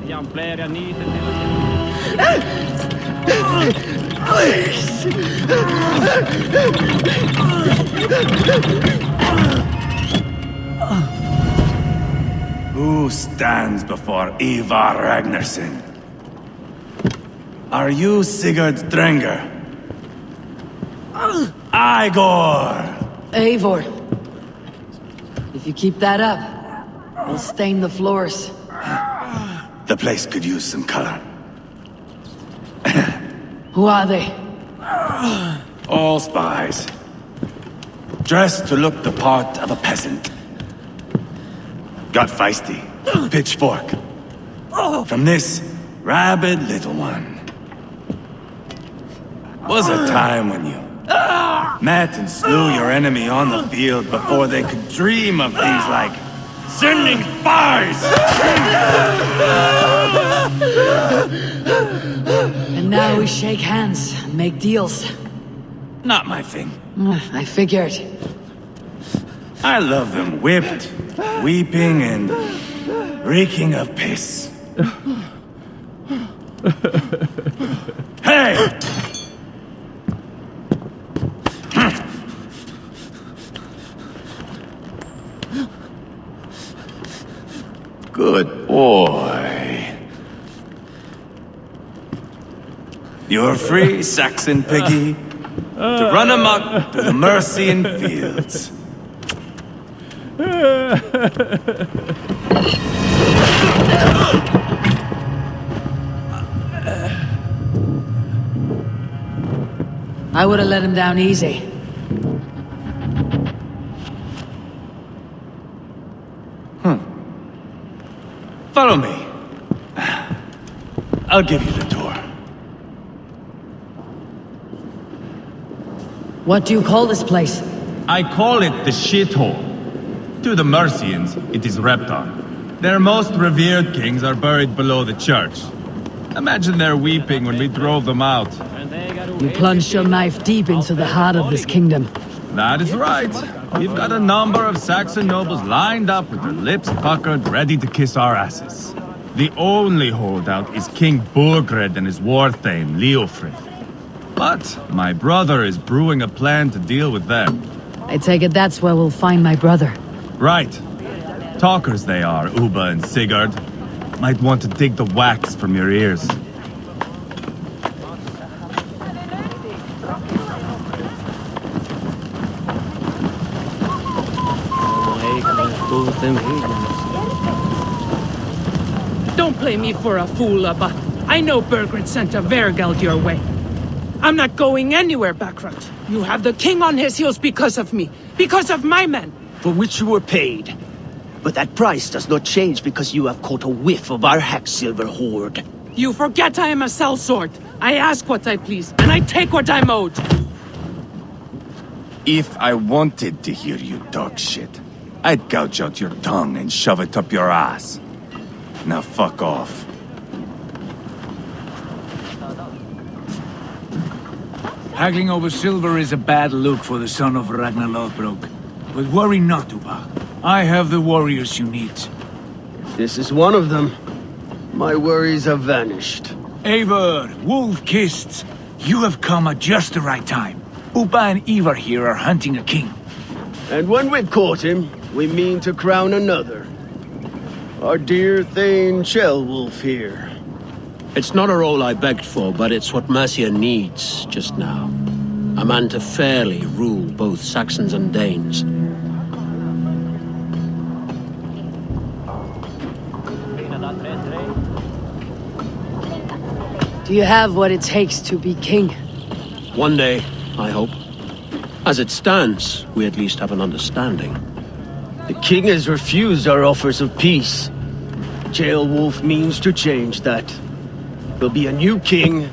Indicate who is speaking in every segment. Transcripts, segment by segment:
Speaker 1: Jan player jag nyter till.
Speaker 2: Who stands before Ivar Ragnarsson? Are you Sigurd Drenger? Igor!
Speaker 3: Eivor. If you keep that up, I'll stain the floors.
Speaker 2: The place could use some color.
Speaker 3: Who are they?
Speaker 2: All spies. Dressed to look the part of a peasant. Got feisty. Pitchfork. From this rabid little one. Was a time when you met and slew your enemy on the field before they could dream of things like sending spies!
Speaker 3: And now we shake hands and make deals.
Speaker 2: Not my thing.
Speaker 3: I figured.
Speaker 2: I love them whipped, weeping, and reeking of piss. Hey! Good boy. You're free, Saxon piggy, to run amok through the Mercian fields.
Speaker 3: I would have let him down easy.
Speaker 2: Follow me. I'll give you the tour.
Speaker 3: What do you call this place?
Speaker 4: I call it the shithole. To the Mercians, it is Repton. Their most revered kings are buried below the church. Imagine their weeping when we drove them out.
Speaker 3: You plunged your knife deep into the heart of this kingdom.
Speaker 4: That is right. We've got a number of Saxon nobles lined up with their lips puckered, ready to kiss our asses. The only holdout is King Burgred and his warthane, Leofrid. But my brother is brewing a plan to deal with them.
Speaker 3: I take it that's where we'll find my brother.
Speaker 4: Right. Talkers they are, Uba and Sigurd. Might want to dig the wax from your ears.
Speaker 5: Don't play me for a fool, Abba. I know Burgred sent a Vergeld your way. I'm not going anywhere, Backrot. You have the king on his heels because of me. Because of my men.
Speaker 6: For which you were paid. But that price does not change because you have caught a whiff of our Hacksilver hoard.
Speaker 5: You forget I am a sellsword. I ask what I please, and I take what I'm owed.
Speaker 2: If I wanted to hear you talk shit, I'd gouge out your tongue and shove it up your ass. Now fuck off.
Speaker 7: Haggling over silver is a bad look for the son of Ragnar Lothbrok. But worry not, Uba. I have the warriors you need.
Speaker 6: This is one of them. My worries have vanished.
Speaker 7: Eivor, Wolf-Kissed, you have come at just the right time. Uba and Ivar here are hunting a king.
Speaker 6: And when we've caught him, we mean to crown another. Our dear Thane Ceolwulf here.
Speaker 8: It's not a role I begged for, but it's what Mercia needs just now. A man to fairly rule both Saxons and Danes.
Speaker 3: Do you have what it takes to be king?
Speaker 8: One day, I hope. As it stands, we at least have an understanding.
Speaker 6: The king has refused our offers of peace. Ceolwulf means to change that. There'll be a new king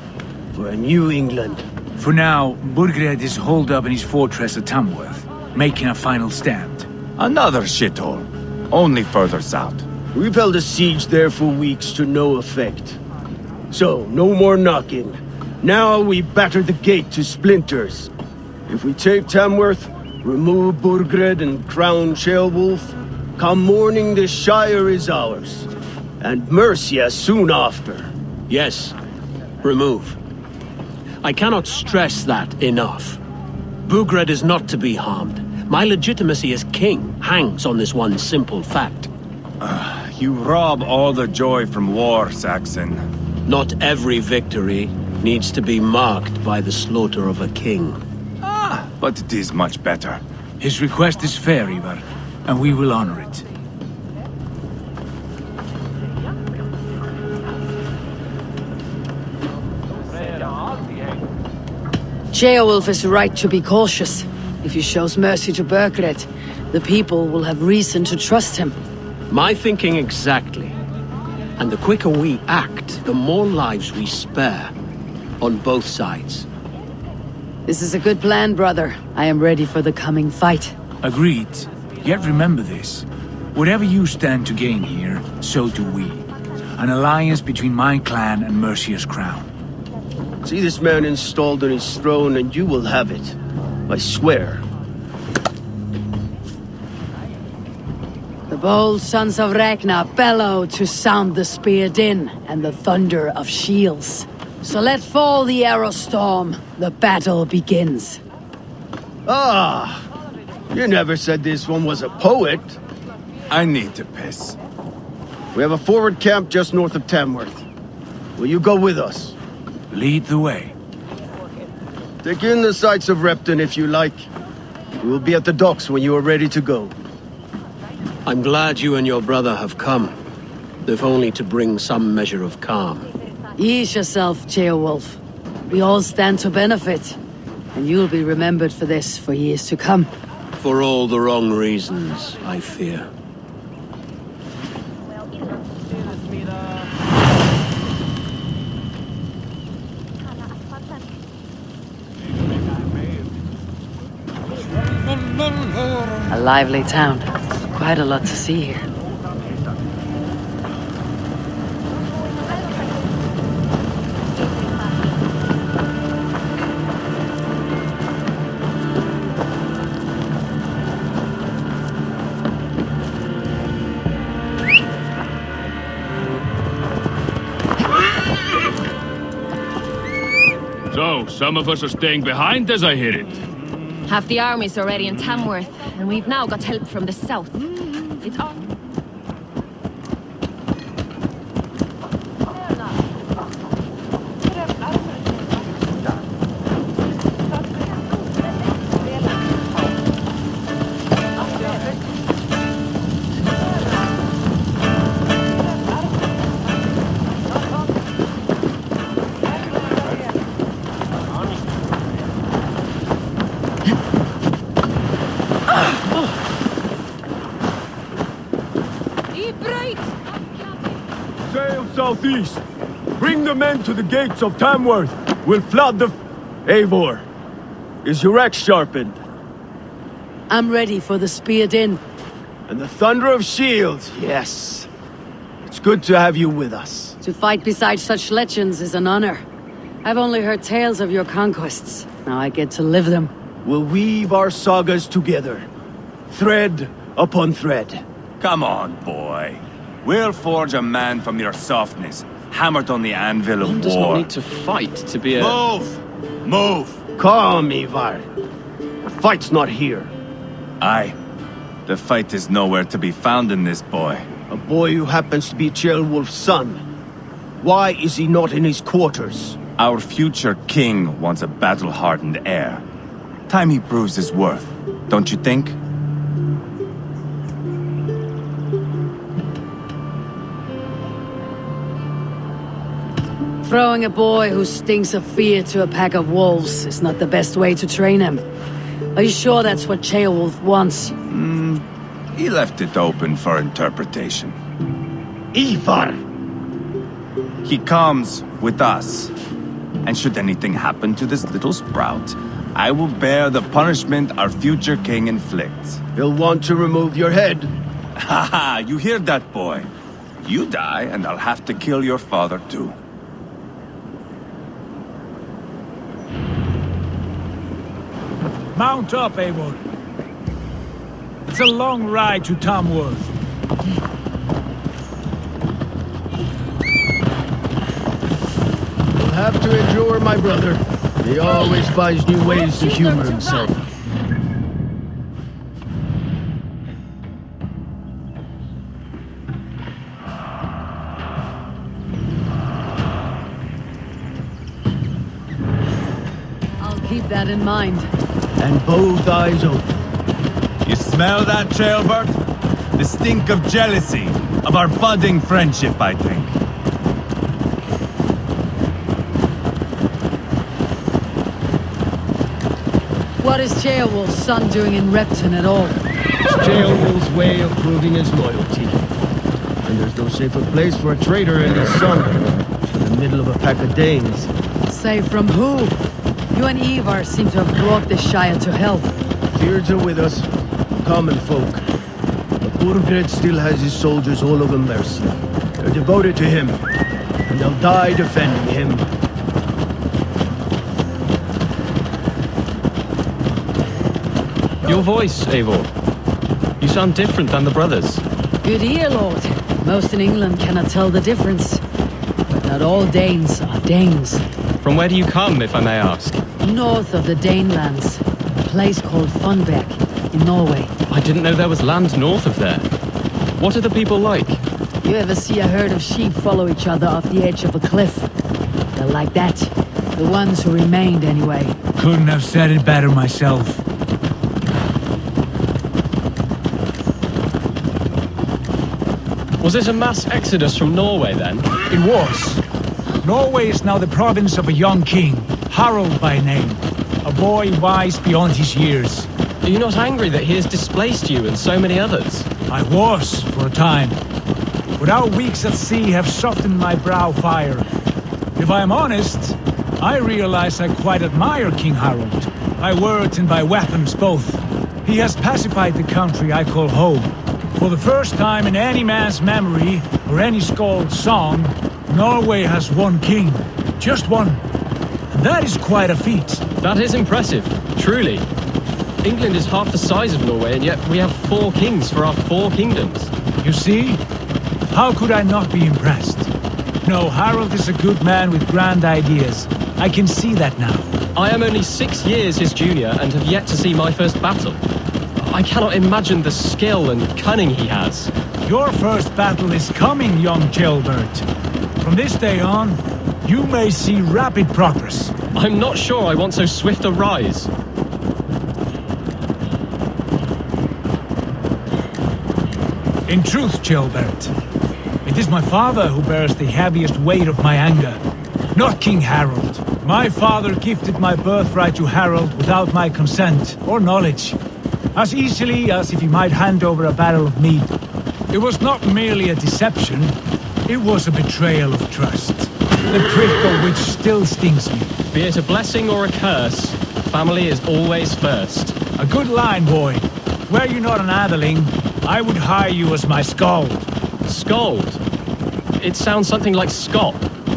Speaker 6: for a new England.
Speaker 7: For now, Burgred is holed up in his fortress at Tamworth, making a final stand.
Speaker 2: Another shithole. Only further south.
Speaker 6: We've held a siege there for weeks to no effect. So, no more knocking. Now we batter the gate to splinters. If we take Tamworth, remove Burgred and crown Ceolwulf, come morning the Shire is ours. and Mercia soon after.
Speaker 8: Yes, remove. I cannot stress that enough. Bugred is not to be harmed. My legitimacy as king hangs on this one simple fact.
Speaker 2: You rob all the joy from war, Saxon.
Speaker 8: Not every victory needs to be marked by the slaughter of a king.
Speaker 2: But it is much better.
Speaker 7: His request is fair, Ivar, and we will honor it.
Speaker 3: Ceolwulf is right to be cautious. If he shows mercy to Burgred, the people will have reason to trust him.
Speaker 8: My thinking exactly. And the quicker we act, the more lives we spare. On both sides.
Speaker 3: This is a good plan, brother. I am ready for the coming fight.
Speaker 7: Agreed. Yet remember this. Whatever you stand to gain here, so do we. An alliance between my clan and Mercia's crown.
Speaker 6: See this man installed on his throne and you will have it. I swear.
Speaker 3: The bold Sons of Ragnar bellow to sound the spear din and the thunder of shields. So let fall the arrow storm. The battle begins.
Speaker 6: Ah! You never said this one was a poet.
Speaker 2: I need to piss.
Speaker 6: We have a forward camp just north of Tamworth. Will you go with us?
Speaker 7: Lead the way.
Speaker 6: Take in the sights of Repton if you like. We will be at the docks when you are ready to go.
Speaker 8: I'm glad you and your brother have come. If only to bring some measure of calm.
Speaker 3: Ease yourself, Ceolwulf. We all stand to benefit. And you'll be remembered for this for years to come.
Speaker 8: For all the wrong reasons, I fear.
Speaker 3: A lively town. Quite a lot to see here.
Speaker 9: So, some of us are staying behind as I hear it.
Speaker 10: Half the army's already in Tamworth, and we've now got help from the south. It's all...
Speaker 6: Sail southeast. Bring the men to the gates of Tamworth. We'll flood the... Eivor, is your axe sharpened?
Speaker 3: I'm ready for the spear din.
Speaker 6: And the thunder of shields, yes. It's good to have you with us.
Speaker 3: To fight beside such legends is an honor. I've only heard tales of your conquests. Now I get to live them.
Speaker 6: We'll weave our sagas together. Thread upon thread.
Speaker 2: Come on, boy. We'll forge a man from your softness, hammered on the anvil of
Speaker 1: One does
Speaker 2: war.
Speaker 1: not need to fight to be a...
Speaker 2: Move! Move!
Speaker 6: Calm, Ivar. The fight's not here.
Speaker 2: Aye. The fight is nowhere to be found in this boy.
Speaker 6: A boy who happens to be Ceolwulf's son. Why is he not in his quarters?
Speaker 2: Our future king wants a battle-hardened heir. Time he proves his worth, don't you think?
Speaker 3: Throwing a boy who stinks of fear to a pack of wolves is not the best way to train him. Are you sure that's what Ceolwulf wants?
Speaker 2: He left it open for interpretation.
Speaker 6: Ivar!
Speaker 2: He comes with us. And should anything happen to this little sprout, I will bear the punishment our future king inflicts.
Speaker 6: He'll want to remove your head.
Speaker 2: Haha, you hear that, boy? You die, and I'll have to kill your father, too.
Speaker 7: Mount up, Eivor. It's a long ride to Tamworth.
Speaker 6: have to endure my brother. He always finds new ways to humor himself.
Speaker 3: I'll keep that in mind.
Speaker 6: And both eyes open.
Speaker 4: You smell that, Trailbird? The stink of jealousy, of our budding friendship, I think.
Speaker 3: What is Ceolwulf's son doing in Repton at all?
Speaker 6: It's Ceolwulf's way of proving his loyalty. And there's no safer place for a traitor and his son. In the middle of a pack of Danes.
Speaker 3: Say from who? You and Ivar seem to have brought this Shire to help.
Speaker 6: Fears are with us, common folk. But Burgred still has his soldiers all over Mercia. They're devoted to him, and they'll die defending him.
Speaker 1: Your voice, Eivor. You sound different than the brothers.
Speaker 3: Good ear, Lord. Most in England cannot tell the difference. But not all Danes are Danes.
Speaker 1: From where do you come, if I may ask?
Speaker 3: North of the Danelands, a place called Funbeck, in Norway.
Speaker 1: I didn't know there was land north of there. What are the people like?
Speaker 3: You ever see a herd of sheep follow each other off the edge of a cliff? They're like that. The ones who remained, anyway.
Speaker 7: Couldn't have said it better myself.
Speaker 1: Was it a mass exodus from Norway, then?
Speaker 7: It was. Norway is now the province of a young king, Harald by name. A boy wise beyond his years.
Speaker 1: Are you not angry that he has displaced you and so many others?
Speaker 7: I was, for a time. But our weeks at sea have softened my brow fire. If I am honest, I realize I quite admire King Harald. By words and by weapons both. He has pacified the country I call home. For the first time in any man's memory, or any skald's song, Norway has one king. Just one. And that is quite a feat.
Speaker 1: That is impressive, truly. England is half the size of Norway, and yet we have 4 kings for our 4 kingdoms.
Speaker 7: You see? How could I not be impressed? No, Harald is a good man with grand ideas. I can see that now.
Speaker 1: I am only 6 years his junior and have yet to see my first battle. I cannot imagine the skill and cunning he has.
Speaker 7: Your first battle is coming, young Ceolbert. From this day on, you may see rapid progress.
Speaker 1: I'm not sure I want so swift a rise.
Speaker 7: In truth, Ceolbert, it is my father who bears the heaviest weight of my anger, not King Harald. My father gifted my birthright to Harald without my consent or knowledge. As easily as if he might hand over a barrel of mead. It was not merely a deception, it was a betrayal of trust. The prick of which still stings me.
Speaker 1: Be it a blessing or a curse, family is always first.
Speaker 7: A good line, boy. Were you not an atheling, I would hire you as my skald.
Speaker 1: Skald? It sounds something like Scott,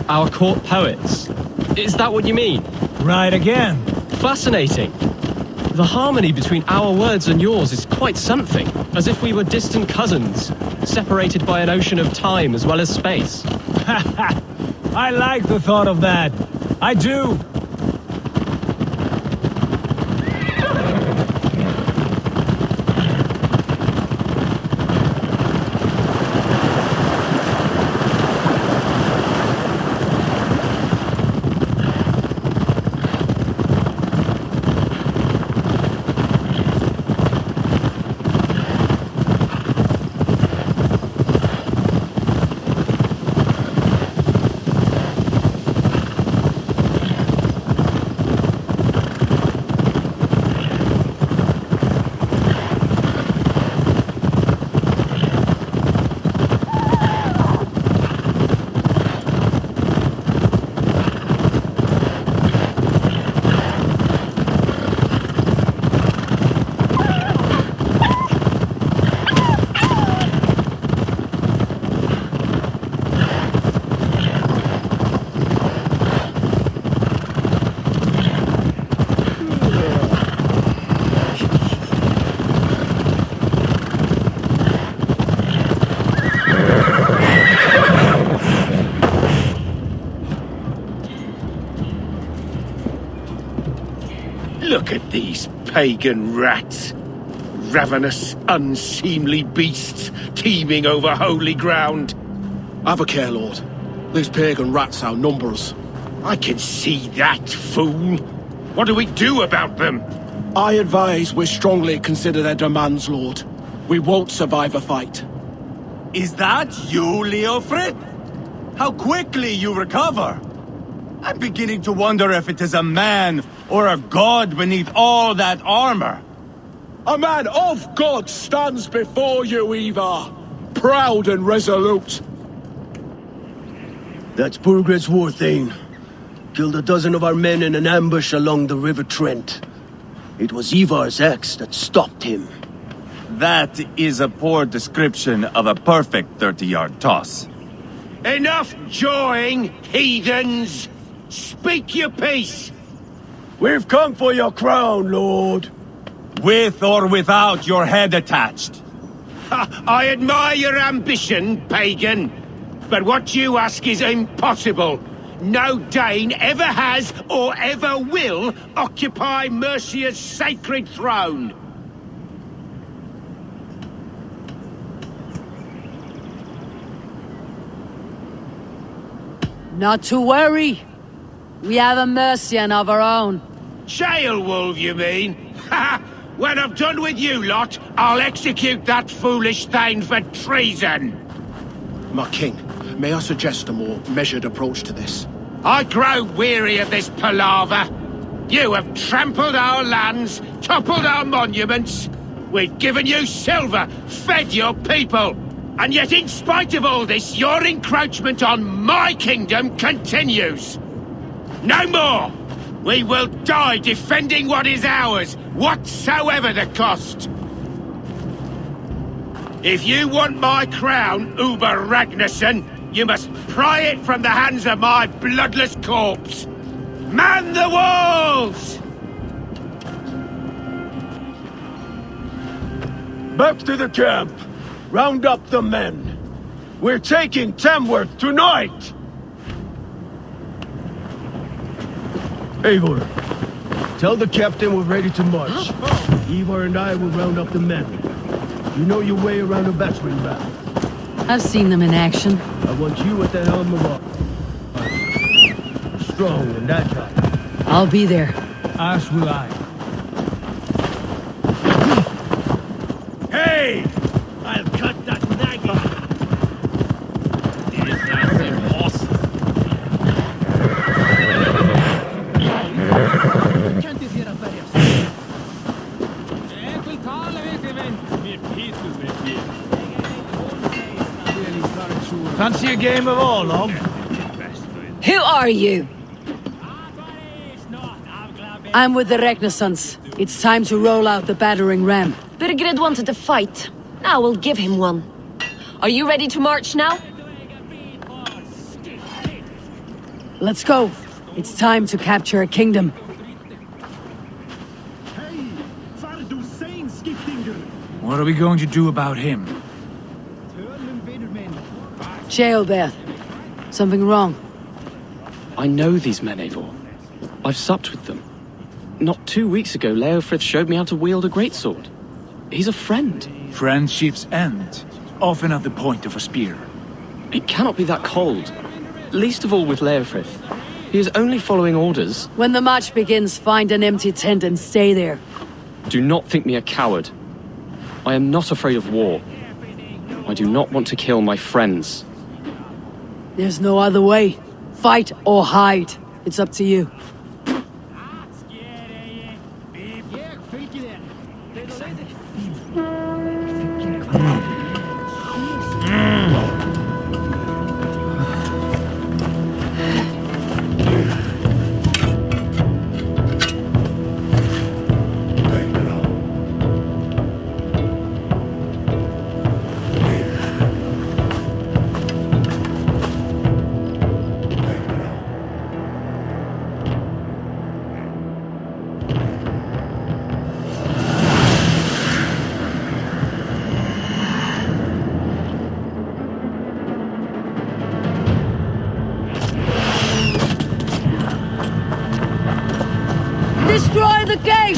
Speaker 1: our court poets. Is that what you mean?
Speaker 7: Right again.
Speaker 1: Fascinating. The harmony between our words and yours is quite something. As if we were distant cousins, separated by an ocean of time as well as space.
Speaker 7: I like the thought of that. I do.
Speaker 6: Look at these pagan rats. Ravenous, unseemly beasts teeming over holy ground.
Speaker 11: Have a care, Lord. These pagan rats outnumber us.
Speaker 6: I can see that, fool. What do we do about them?
Speaker 11: I advise we strongly consider their demands, Lord. We won't survive a fight.
Speaker 2: Is that you, Leofrid? How quickly you recover! I'm beginning to wonder if it is a man or a god beneath all that armor.
Speaker 11: A man of God stands before you, Ivar. Proud and resolute.
Speaker 6: That's Burgred's war thane. Killed a dozen of our men in an ambush along the River Trent. It was Ivar's axe that stopped him.
Speaker 2: That is a poor description of a perfect 30-yard toss.
Speaker 6: Enough jawing, heathens! Speak your piece! We've come for your crown, Lord.
Speaker 2: With or without your head attached.
Speaker 6: I admire your ambition, pagan. But what you ask is impossible. No Dane ever has or ever will occupy Mercia's sacred throne.
Speaker 3: Not to worry. We have a Mercian of our own.
Speaker 6: Jailwolf, you mean? Ha! When I'm done with you lot, I'll execute that foolish thing for treason.
Speaker 11: My king, may I suggest a more measured approach to this?
Speaker 6: I grow weary of this palaver. You have trampled our lands, toppled our monuments. We've given you silver, fed your people. And yet in spite of all this, your encroachment on my kingdom continues. No more! We will die defending what is ours, whatsoever the cost. If you want my crown, Uber Ragnarsson, you must pry it from the hands of my bloodless corpse. Man the walls! Back to the camp. Round up the men. We're taking Tamworth tonight! Eivor, tell the captain we're ready to march. Eivor and I will round up the men. You know your way around a battering ram.
Speaker 3: I've seen them in action.
Speaker 6: I want you at the helm of our... Strong and agile.
Speaker 3: I'll be there.
Speaker 7: As will I.
Speaker 6: Hey! I'll cut that nagging!
Speaker 7: Fancy a game of Orlog?
Speaker 3: Who are you? I'm with the Ragnarsons. It's time to roll out the battering ram.
Speaker 10: Burgred wanted to fight. Now we'll give him one. Are you ready to march now?
Speaker 3: Let's go. It's time to capture a kingdom.
Speaker 7: What are we going to do about him?
Speaker 3: Jailbirth. Something wrong.
Speaker 1: I know these men, Eivor. I've supped with them. Not 2 weeks ago, Leofrith showed me how to wield a greatsword. He's a friend.
Speaker 7: Friendships end, often at the point of a spear.
Speaker 1: It cannot be that cold. Least of all with Leofrith. He is only following orders.
Speaker 3: When the march begins, find an empty tent and stay there.
Speaker 1: Do not think me a coward. I am not afraid of war. I do not want to kill my friends.
Speaker 3: There's no other way. Fight or hide. It's up to you. the gate!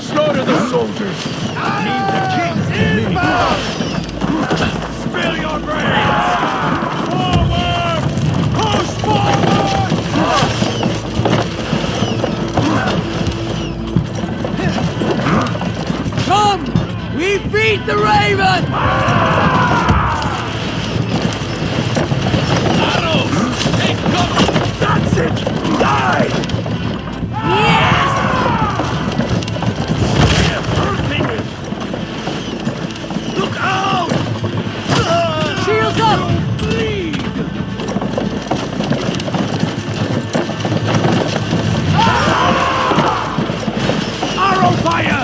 Speaker 11: Slaughter the soldiers! Leave the king to me! Spill your brains! Forward! Push forward!
Speaker 3: Come! We beat the raven!
Speaker 11: Arrows! Take cover! That's it! Die!
Speaker 3: Yes!
Speaker 11: Look out!
Speaker 3: Shields up!
Speaker 11: Bleed! Arrow fire!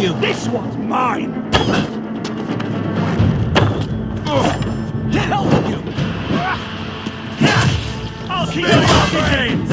Speaker 6: you!
Speaker 11: This one's mine!
Speaker 6: Help you!
Speaker 11: I'll keep your brains!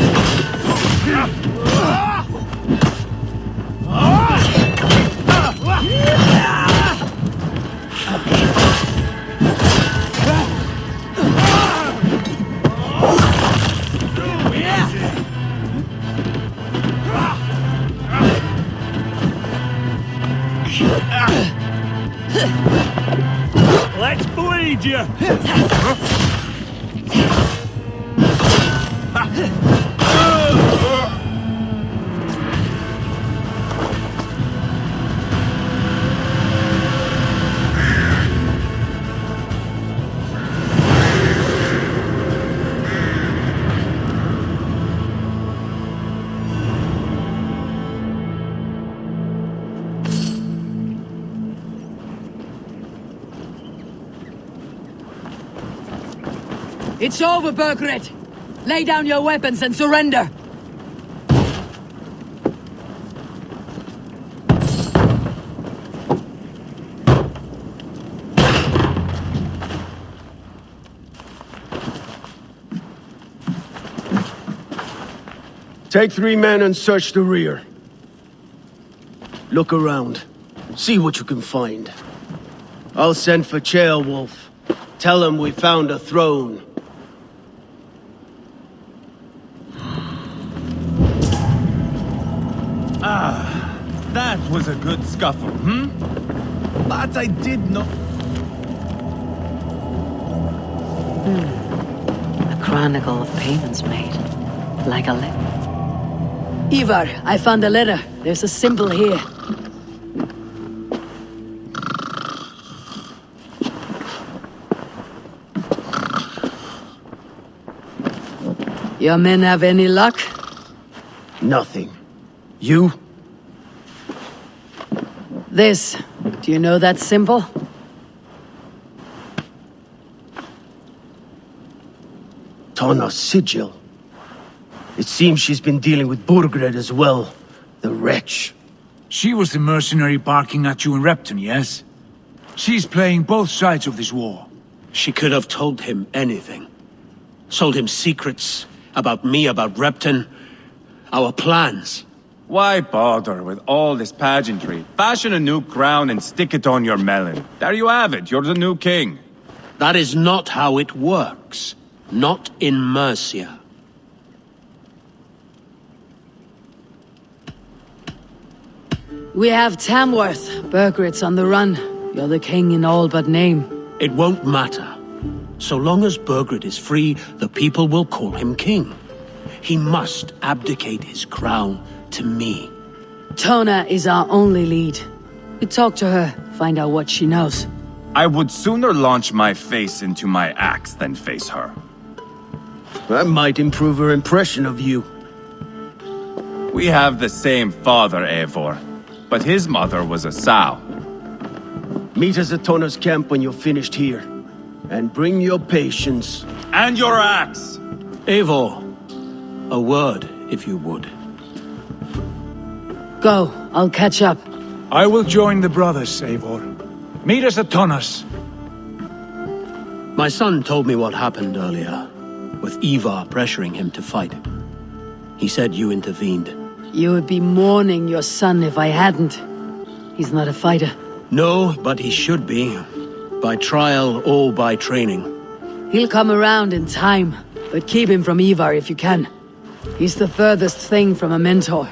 Speaker 11: Let's bleed you!
Speaker 3: It's over, Burgred! Lay down your weapons and surrender!
Speaker 6: Take 3 men and search the rear. Look around. See what you can find. I'll send for Ceolwulf. Tell him we found a throne.
Speaker 4: That was a good scuffle, But I did not...
Speaker 12: A chronicle of payments made. Like a letter.
Speaker 3: Ivar, I found a letter. There's a symbol here. Your men have any luck?
Speaker 6: Nothing. You?
Speaker 3: This. Do you know that symbol?
Speaker 6: Tana's sigil. It seems she's been dealing with Burgred as well. The wretch.
Speaker 7: She was the mercenary barking at you in Repton, yes? She's playing both sides of this war.
Speaker 8: She could have told him anything. Sold him secrets about me, about Repton, our plans.
Speaker 4: Why bother with all this pageantry? Fashion a new crown and stick it on your melon. There you have it, you're the new king.
Speaker 8: That is not how it works. Not in Mercia.
Speaker 3: We have Tamworth. Burgred's on the run. You're the king in all but name.
Speaker 8: It won't matter. So long as Burgred is free, the people will call him king. He must abdicate his crown to me.
Speaker 3: Tona is our only lead. We talk to her, find out what she knows.
Speaker 4: I would sooner launch my face into my axe than face her.
Speaker 6: That might improve her impression of you.
Speaker 4: We have the same father, Eivor, but his mother was a sow.
Speaker 6: Meet us at Tona's camp when you're finished here. And bring your patience.
Speaker 4: And your axe!
Speaker 8: Eivor, a word, if you would.
Speaker 3: Go, I'll catch up.
Speaker 7: I will join the brothers, Eivor. Meet us at Tonas.
Speaker 8: My son told me what happened earlier, with Ivar pressuring him to fight. He said you intervened.
Speaker 3: You would be mourning your son if I hadn't. He's not a fighter.
Speaker 8: No, but he should be. By trial or by training.
Speaker 3: He'll come around in time, but keep him from Ivar if you can. He's the furthest thing from a mentor.